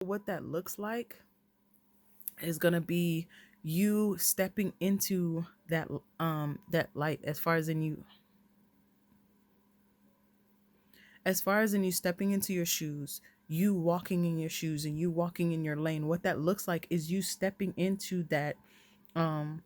What that looks like is going to be you stepping into that light, as far as in you stepping into your shoes, you walking in your shoes and you walking in your lane. What that looks like is you stepping into that um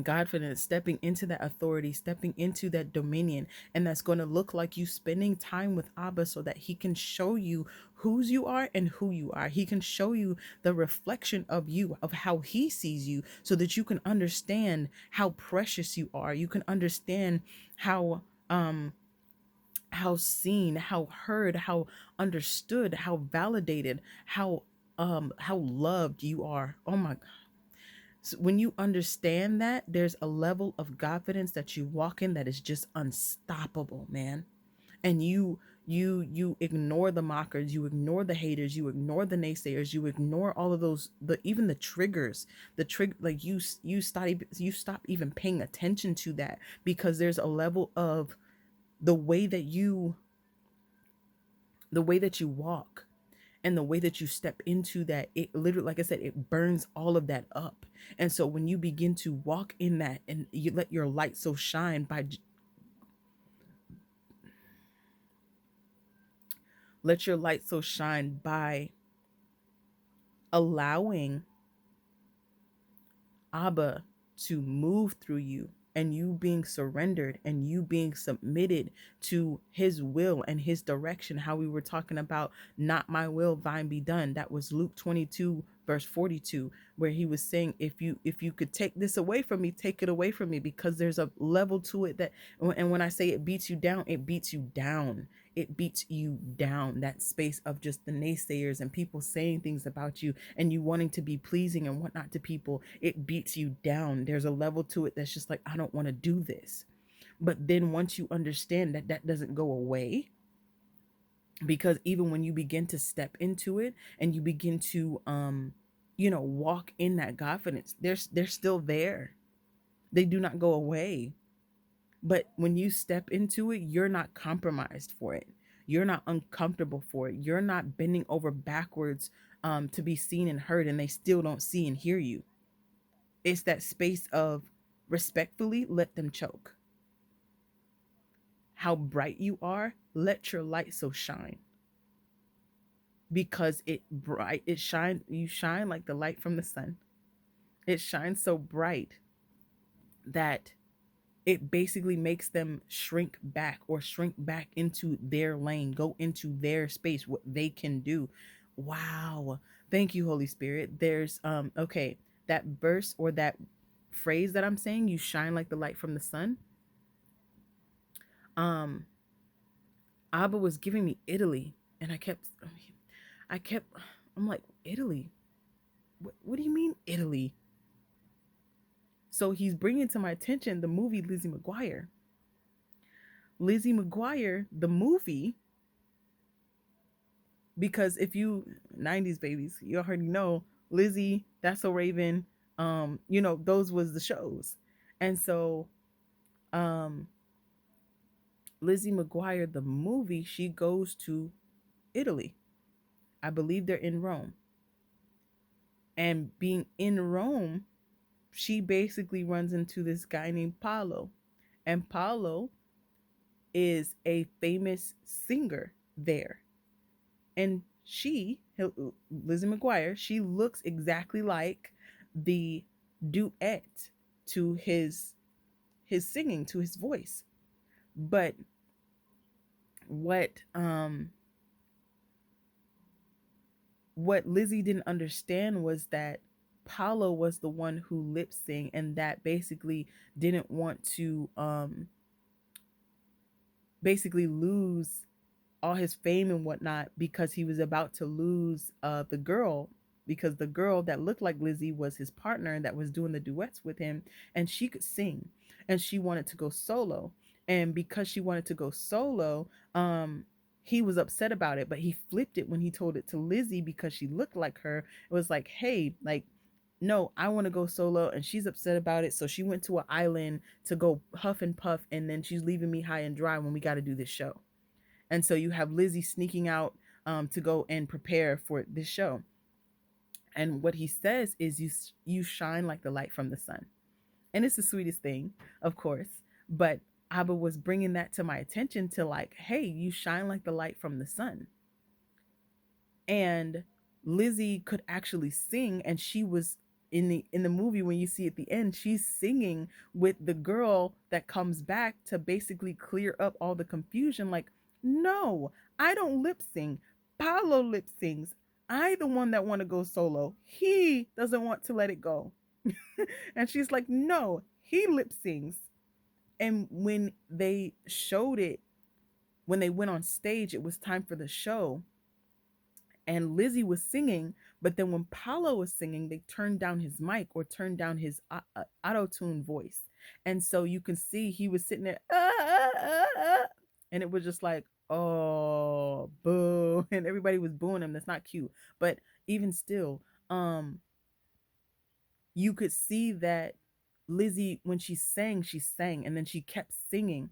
confidence, stepping into that authority, stepping into that dominion. And that's going to look like you spending time with Abba so that he can show you whose you are and who you are. He can show you the reflection of you, of how he sees you, so that you can understand how precious you are. You can understand how seen, how heard, how understood, how validated, how loved you are. Oh my, so when you understand that, there's a level of confidence that you walk in that is just unstoppable, man. And you ignore the mockers, you ignore the haters, you ignore the naysayers, you ignore all of those, the even the triggers, the trigger, like you stop even paying attention to that, because there's a level of the way that you walk and the way that you step into that, it literally, like I said, it burns all of that up. And so when you begin to walk in that and you let your light so shine by, let your light so shine by allowing Abba to move through you, and you being surrendered and you being submitted to his will and his direction. How we were talking about, not my will, thine be done. That was Luke 22 verse 42, where he was saying, if you could take this away from me, take it away from me, because there's a level to it that, and when I say it beats you down, it beats you down. It beats you down, that space of just the naysayers and people saying things about you and you wanting to be pleasing and whatnot to people. It beats you down. There's a level to it that's just like, I don't want to do this. But then once you understand that that doesn't go away, because even when you begin to step into it and you begin to walk in that confidence, they're still there. They do not go away. But when you step into it, you're not compromised for it. You're not uncomfortable for it. You're not bending over backwards to be seen and heard, and they still don't see and hear you. It's that space of, respectfully, let them choke. How bright you are, let your light so shine. Because it shines, you shine like the light from the sun. It shines so bright that it basically makes them shrink back, or shrink back into their lane, go into their space, what they can do. Wow. Thank you, Holy Spirit. There's okay, that verse or that phrase that I'm saying, you shine like the light from the sun. Um Abba was giving me Italy, and I kept I'm like, Italy? What do you mean Italy? So he's bringing to my attention the movie Lizzie McGuire. Lizzie McGuire, the movie, because if you 90s babies, you already know Lizzie, That's So Raven, those was the shows. And so um Lizzie McGuire, the movie, she goes to Italy. I believe they're in Rome. And being in Rome, she basically runs into this guy named Paolo. And Paolo is a famous singer there. And Lizzie McGuire, she looks exactly like the duet to his singing, to his voice. But what what Lizzie didn't understand was that Paulo was the one who lip synced, and that basically didn't want to basically lose all his fame and whatnot, because he was about to lose the girl, because the girl that looked like Lizzie was his partner that was doing the duets with him, and she could sing, and she wanted to go solo. And because she wanted to go solo, he was upset about it, but he flipped it when he told it to Lizzie, because she looked like her. It was like, hey, like, no, I want to go solo, and she's upset about it, so she went to an island to go huff and puff, and then she's leaving me high and dry when we got to do this show. And so you have Lizzie sneaking out to go and prepare for this show. And what he says is, you shine like the light from the sun. And it's the sweetest thing, of course. But Abba was bringing that to my attention to, like, hey, you shine like the light from the sun. And Lizzie could actually sing, and she was in the movie, when you see at the end, she's singing with the girl that comes back to basically clear up all the confusion. Like, no, I don't lip sing. Paulo lip sings. I the one that want to go solo. He doesn't want to let it go. And she's like, no, he lip sings. And when they showed it, when they went on stage, it was time for the show, and Lizzie was singing, but then when Paulo was singing, they turned down his mic, or turned down his auto tune voice. And so you can see he was sitting there, and it was just like, oh, boo. And everybody was booing him. That's not cute. But even still, you could see that Lizzie, when she sang, and then she kept singing.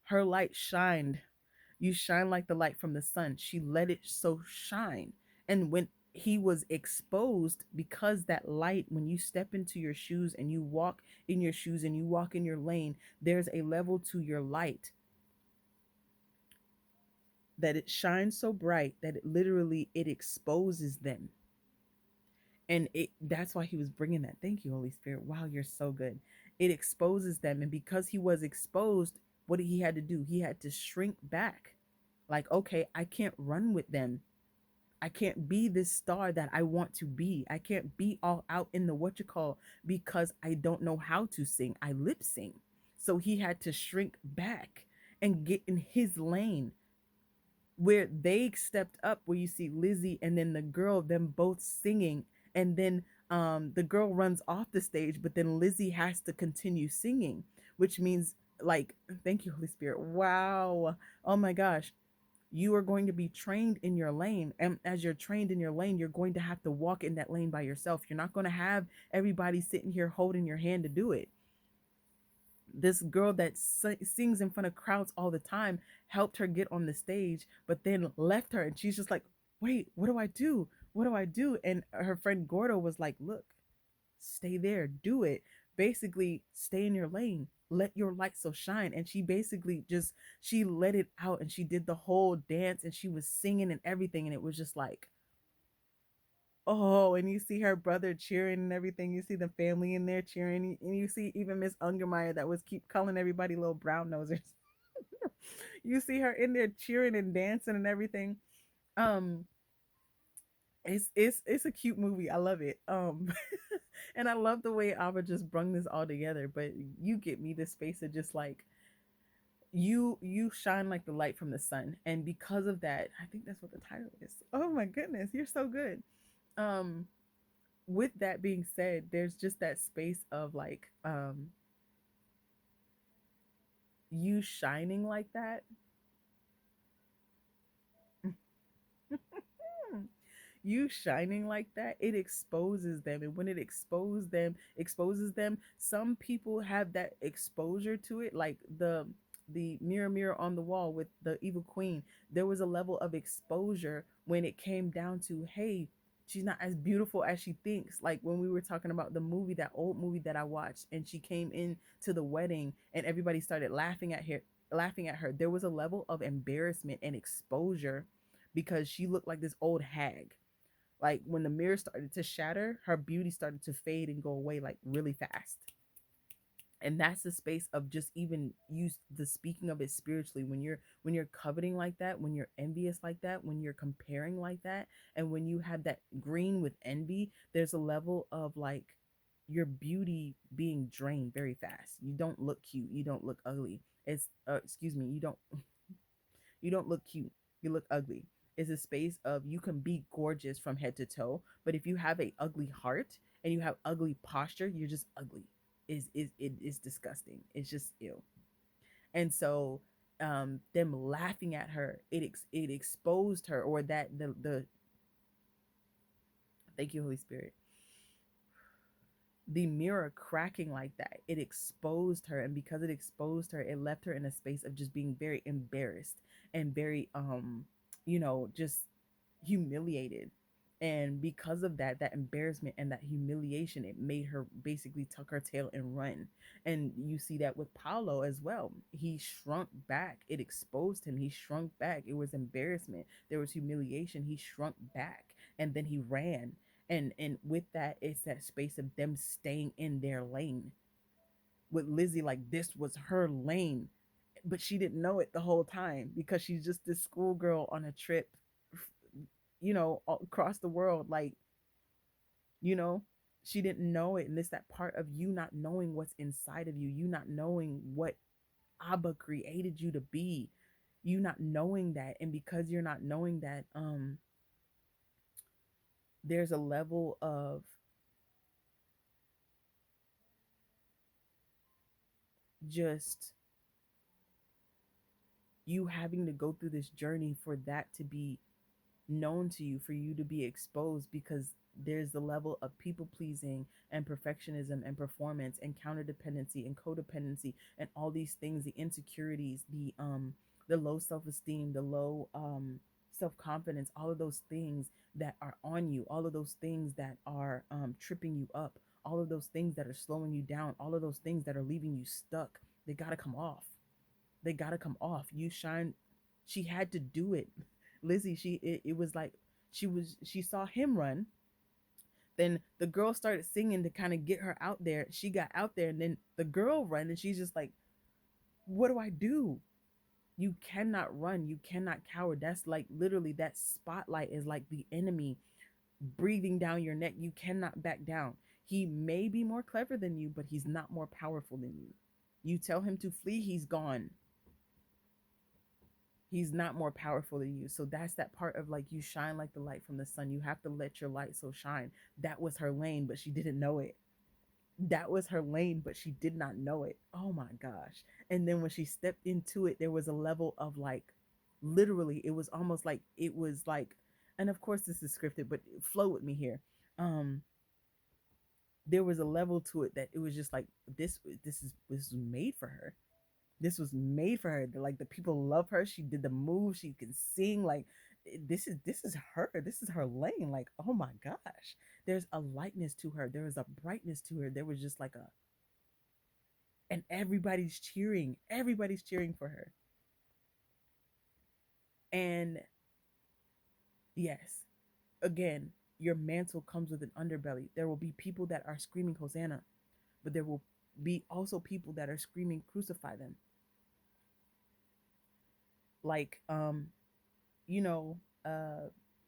Her light shined. You shine like the light from the sun. She let it so shine. And when he was exposed, because that light, when you step into your shoes and you walk in your shoes and you walk in your lane, there's a level to your light that it shines so bright that it literally, it exposes them. And that's why he was bringing that. Thank you, Holy Spirit. Wow, you're so good. It exposes them, and because he was exposed, what he had to do, he had to shrink back. Like, okay, I can't run with them. I can't be this star that I want to be. I can't be all out in the what you call, because I don't know how to sing. I lip sing. So he had to shrink back and get in his lane, where they stepped up, where you see Lizzie and then the girl, them both singing. And then the girl runs off the stage, but then Lizzie has to continue singing, which means, like, thank you, Holy Spirit. Wow. Oh my gosh. You are going to be trained in your lane. And as you're trained in your lane, you're going to have to walk in that lane by yourself. You're not going to have everybody sitting here holding your hand to do it. This girl that sings in front of crowds all the time helped her get on the stage, but then left her. And she's just like, wait, what do I do? What do I do? And her friend Gordo was like, look, stay there, do it. Basically, stay in your lane. Let your light so shine. And she basically just, she let it out, and she did the whole dance, and she was singing and everything. And it was just like, oh, and you see her brother cheering and everything. You see the family in there cheering, and you see even Miss Ungermeyer that was keep calling everybody little brown nosers. You see her in there cheering and dancing and everything. Um, it's a cute movie. I love it. And I love the way Ava just brung this all together. But you get me, this space of just like, you shine like the light from the sun, and because of that, I think that's what the title is. Oh my goodness, you're so good. Um, with that being said, there's just that space of like, you shining like that. You shining like that, it exposes them. And when it exposes them, some people have that exposure to it, like the mirror mirror on the wall with the evil queen. There was a level of exposure when it came down to, hey, she's not as beautiful as she thinks. Like when we were talking about the movie, that old movie that I watched, and she came in to the wedding and everybody started laughing at her. There was a level of embarrassment and exposure because she looked like this old hag. Like when the mirror started to shatter, her beauty started to fade and go away like really fast. And that's the space of just even use the speaking of it spiritually. When you're coveting like that, when you're envious like that, when you're comparing like that, and when you have that green with envy, there's a level of like your beauty being drained very fast. You don't look cute, you don't look ugly. It's excuse me, you don't look cute, you look ugly. Is a space of, you can be gorgeous from head to toe, but if you have a ugly heart and you have ugly posture, you're just ugly. Is it is disgusting. It's just ill. And so them laughing at her, it exposed her, or that the thank you, Holy Spirit, the mirror cracking like that, it exposed her. And because it exposed her, it left her in a space of just being very embarrassed and very just humiliated. And because of that, that embarrassment and that humiliation, it made her basically tuck her tail and run. And you see that with Paulo as well. He shrunk back. It exposed him. He shrunk back. It was embarrassment. There was humiliation. He shrunk back and then he ran. And with that, it's that space of them staying in their lane. With Lizzie, like this was her lane, but she didn't know it the whole time because she's just this schoolgirl on a trip, across the world. Like, you know, she didn't know it. And it's that part of you not knowing what's inside of you, you not knowing what Abba created you to be, you not knowing that. And because you're not knowing that, there's a level of just you having to go through this journey for that to be known to you, for you to be exposed, because there's the level of people pleasing and perfectionism and performance and counterdependency and codependency and all these things, the insecurities, the low self-esteem, the low self-confidence, all of those things that are on you, all of those things that are tripping you up, all of those things that are slowing you down, all of those things that are leaving you stuck. They got to come off. They got to come off. You shine. She had to do it. Lizzie, it was like she saw him run. Then the girl started singing to kind of get her out there. She got out there, and then the girl run, and she's just like, what do I do? You cannot run. You cannot cower. That's like literally that spotlight is like the enemy breathing down your neck. You cannot back down. He may be more clever than you, but he's not more powerful than you. You tell him to flee, he's gone. He's not more powerful than you. So that's that part of like you shine like the light from the sun. You have to let your light so shine. That was her lane, but she didn't know it. That was her lane, but she did not know it. Oh my gosh. And then when she stepped into it, there was a level of like literally, it was almost like it was like, and of course this is scripted, but flow with me here. Um, there was a level to it that it was just like this is made for her. This was made for her. Like the people love her. She did the move. She can sing. Like this is her. This is her lane. Like, oh my gosh. There's a lightness to her. There was a brightness to her. There was just like a, and everybody's cheering. Everybody's cheering for her. And yes, again, your mantle comes with an underbelly. There will be people that are screaming Hosanna, but there will be also people that are screaming crucify them. Like you know,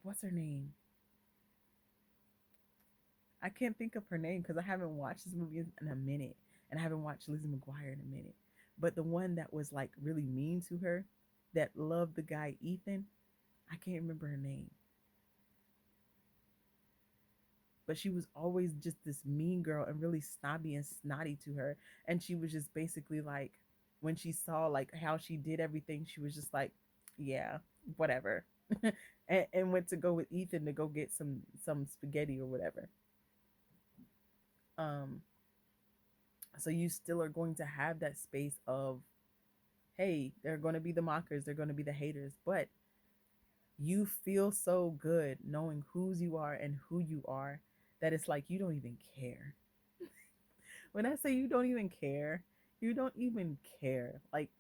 what's her name? I can't think of her name because I haven't watched this movie in a minute, and I haven't watched Lizzie McGuire in a minute. But the one that was like really mean to her, that loved the guy Ethan, I can't remember her name. But she was always just this mean girl and really snobby and snotty to her. And she was just basically like, when she saw like how she did everything, she was just like, yeah, whatever. And went to go with Ethan to go get some spaghetti or whatever. Um, so you still are going to have that space of, hey, they're going to be the mockers, they're going to be the haters, but you feel so good knowing whose you are and who you are that it's like you don't even care. When I say you don't even care, you don't even care. Like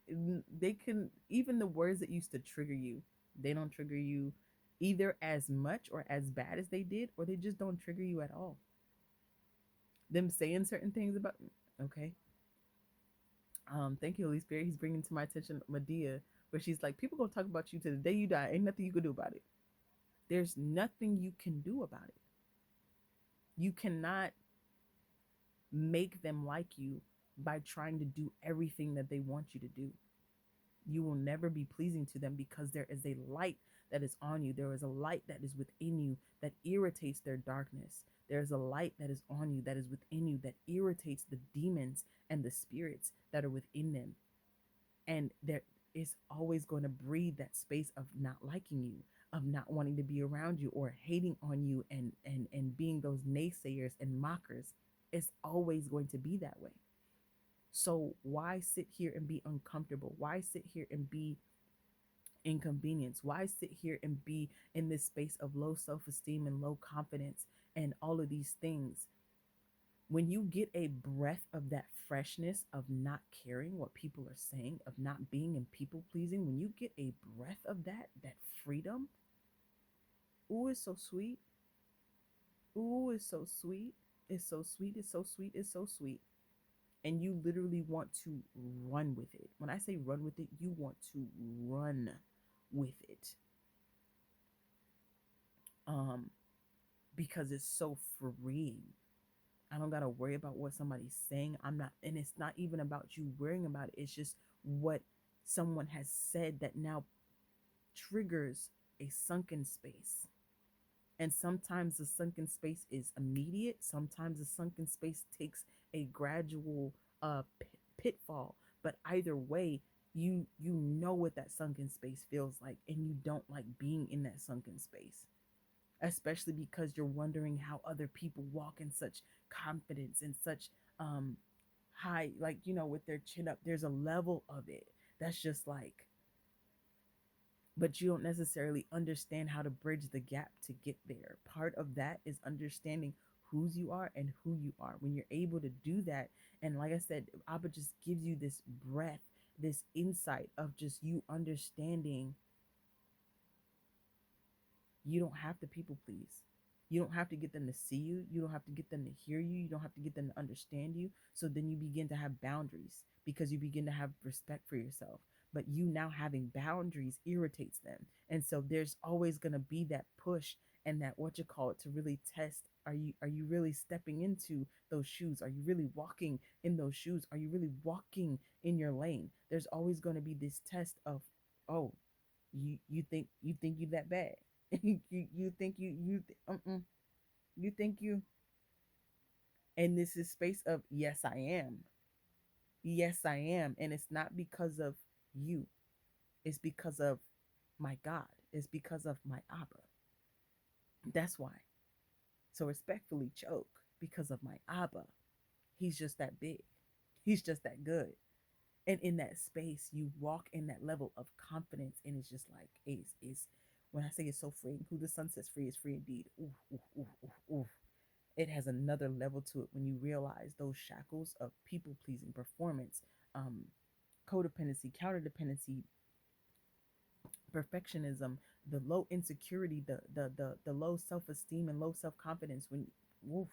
they can, even the words that used to trigger you, they don't trigger you either as much or as bad as they did, or they just don't trigger you at all. Them saying certain things about, okay, thank you, Holy Spirit. He's bringing to my attention Medea, where she's like, people gonna talk about you to the day you die. Ain't nothing you can do about it. There's nothing you can do about it. You cannot make them like you by trying to do everything that they want you to do. You will never be pleasing to them because there is a light that is on you. There is a light that is within you that irritates their darkness. There is a light that is on you, that is within you, that irritates the demons and the spirits that are within them. And there is always going to breed that space of not liking you, of not wanting to be around you, or hating on you, and being those naysayers and mockers. It's always going to be that way. So why sit here and be uncomfortable? Why sit here and be inconvenience? Why sit here and be in this space of low self-esteem and low confidence and all of these things? When you get a breath of that freshness of not caring what people are saying, of not being in people pleasing, when you get a breath of that freedom, ooh, it's so sweet. Ooh, it's so sweet. It's so sweet. It's so sweet. It's so sweet. And you literally want to run with it. When I say run with it, you want to run with it. Um, because it's so freeing. I don't gotta worry about what somebody's saying. I'm not, and it's not even about you worrying about it. It's just what someone has said that now triggers a sunken space. And sometimes the sunken space is immediate. Sometimes the sunken space takes a gradual pitfall. But either way, you know what that sunken space feels like, and you don't like being in that sunken space, especially because you're wondering how other people walk in such confidence and such high, like, with their chin up. There's a level of it that's just like, but you don't necessarily understand how to bridge the gap to get there. Part of that is understanding whose you are and who you are. When you're able to do that, and like I said, Abba just gives you this breath, this insight of just you understanding you don't have to people please. You don't have to get them to see you. You don't have to get them to hear you. You don't have to get them to understand you. So then you begin to have boundaries because you begin to have respect for yourself. But you now having boundaries irritates them. And so there's always going to be that push and that what you call it to really test, are you really stepping into those shoes? Are you really walking in those shoes? Are you really walking in your lane? There's always going to be this test of, oh, you think you that bad. You think you think you, and this is space of, yes I am, yes I am. And it's not because of you, it's because of my God, it's because of my Abba. That's why. So respectfully choke, because of my Abba. He's just that big, he's just that good. And in that space you walk in that level of confidence, and it's just like, is when I say it's so freeing, who the sun sets free is free indeed. Ooh, ooh, ooh, ooh, ooh. It has another level to it when you realize those shackles of people pleasing, performance, um, codependency, counterdependency, perfectionism, the low insecurity, the low self-esteem and low self-confidence. When, woof,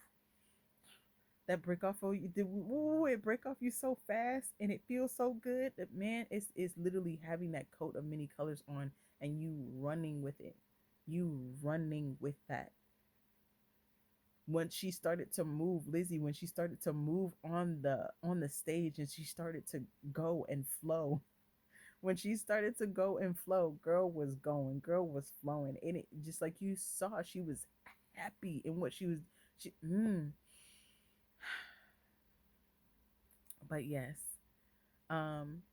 that break off of you, it break off you so fast, and it feels so good that, man, it's literally having that coat of many colors on, and you running with it, you running with that. When she started to move, Lizzie, when she started to move on the stage, and she started to go and flow, when she started to go and flow, girl was going, girl was flowing, and it just like you saw, she was happy in what she was. She, but yes, um,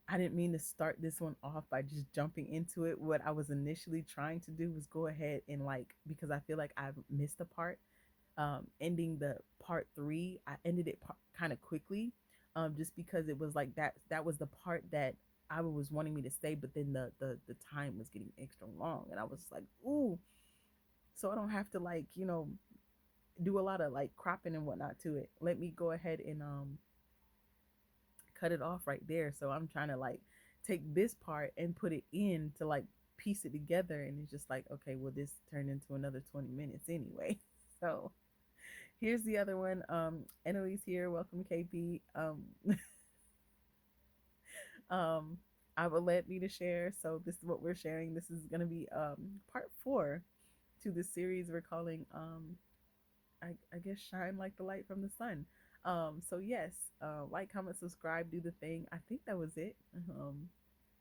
I didn't mean to start this one off by just jumping into it. What I was initially trying to do was go ahead and, like, because I feel like I've missed a part, ending the part three, I ended it kind of quickly, just because it was like that was the part that I was wanting me to stay, but then the time was getting extra long, and I was like, ooh, so I don't have to, like, do a lot of like cropping and whatnot to it. Let me go ahead and cut it off right there. So I'm trying to like take this part and put it in to like piece it together, and it's just like, okay, well, this turned into another 20 minutes anyway. So here's the other one. Annalise here. Welcome, KP. Um, I will let me to share. So this is what we're sharing. This is gonna be part four to the series we're calling I guess shine like the light from the sun. So yes, like, comment, subscribe, do the thing. I think that was it.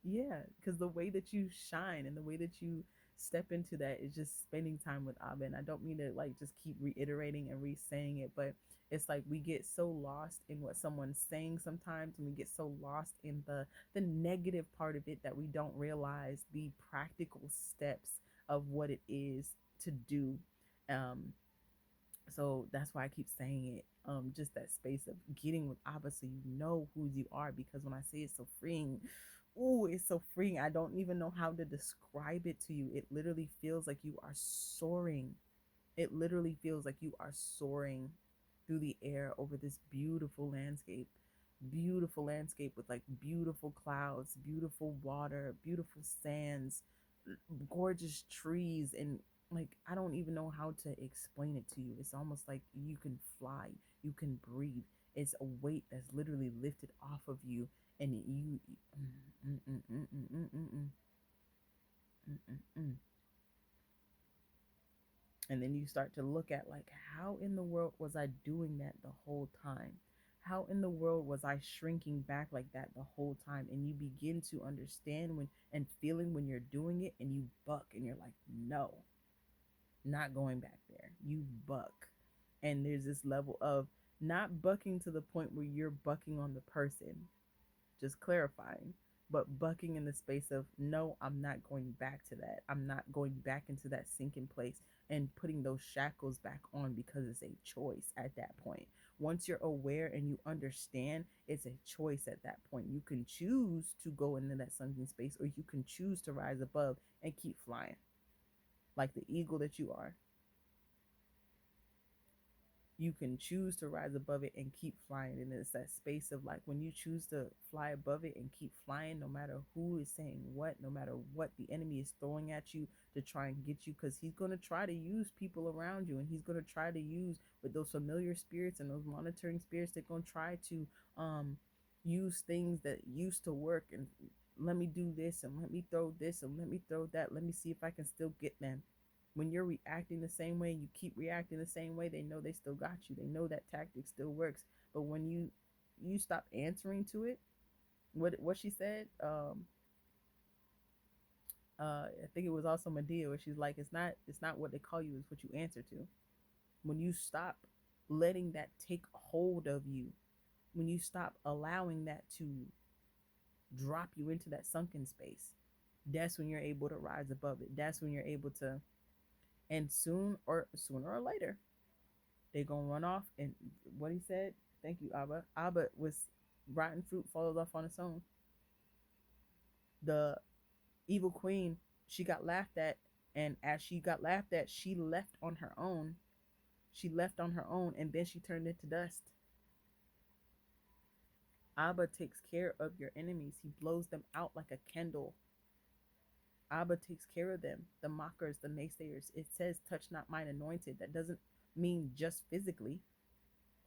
Yeah, because the way that you shine and the way that you step into that is just spending time with Abba. And I don't mean to like just keep reiterating and re-saying it, but it's like we get so lost in what someone's saying sometimes, and we get so lost in the negative part of it that we don't realize the practical steps of what it is to do. Um, so that's why I keep saying it. Just that space of getting with Abba, so you know who you are. Because when I say it's so freeing, ooh, it's so freeing. I don't even know how to describe it to you. It literally feels like you are soaring. It literally feels like you are soaring through the air over this beautiful landscape. Beautiful landscape with like beautiful clouds, beautiful water, beautiful sands, gorgeous trees, and like I don't even know how to explain it to you. It's almost like you can fly, you can breathe. It's a weight that's literally lifted off of you, and you mm, mm, mm, mm, mm, mm, mm, mm, mm, mm, mm. And then you start to look at like, how in the world was I doing that the whole time? How in the world was I shrinking back like that the whole time? And you begin to understand when and feeling when you're doing it, and you buck and you're like, no, not going back there. You buck. And there's this level of not bucking to the point where you're bucking on the person, just clarifying, but bucking in the space of, no, I'm not going back to that. I'm not going back into that sinking place and putting those shackles back on, because it's a choice at that point. Once you're aware and you understand, it's a choice at that point. You can choose to go into that sunken space, or you can choose to rise above and keep flying like the eagle that you are. You can choose to rise above it and keep flying. And it's that space of like, when you choose to fly above it and keep flying, no matter who is saying what, no matter what the enemy is throwing at you to try and get you, because he's going to try to use people around you, and he's going to try to use with those familiar spirits and those monitoring spirits. They're going to try to use things that used to work, and let me do this, and let me throw this, and let me throw that, let me see if I can still get them. When you're reacting the same way, you keep reacting the same way, they know they still got you. They know that tactic still works. But when you stop answering to it, what she said, I think it was also Medea, where she's like, it's not what they call you, it's what you answer to. When you stop letting that take hold of you, when you stop allowing that to drop you into that sunken space, that's when you're able to rise above it. That's when you're able to, and sooner or later, they gonna run off. And what he said, thank you, Abba. Abba was, rotten fruit falls off on its own. The evil queen, she got laughed at, and as she got laughed at, she left on her own. She left on her own, and then she turned into dust. Abba takes care of your enemies. He blows them out like a candle. Abba takes care of them, the mockers, the naysayers. It says, touch not mine anointed. That doesn't mean just physically.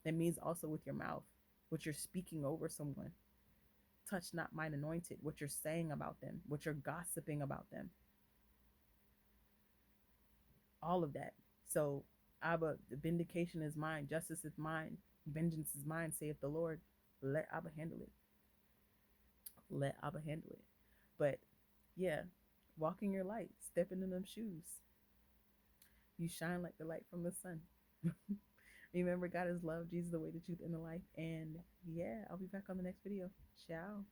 That means also with your mouth, what you're speaking over someone. Touch not mine anointed, what you're saying about them, what you're gossiping about them, all of that. So, Abba, the vindication is mine, justice is mine, vengeance is mine, saith the Lord. Let Abba handle it. Let Abba handle it. But yeah, walking your light, stepping in them shoes. You shine like the light from the sun. Remember, God is love, Jesus the way, the truth, and the life. And yeah, I'll be back on the next video. Ciao.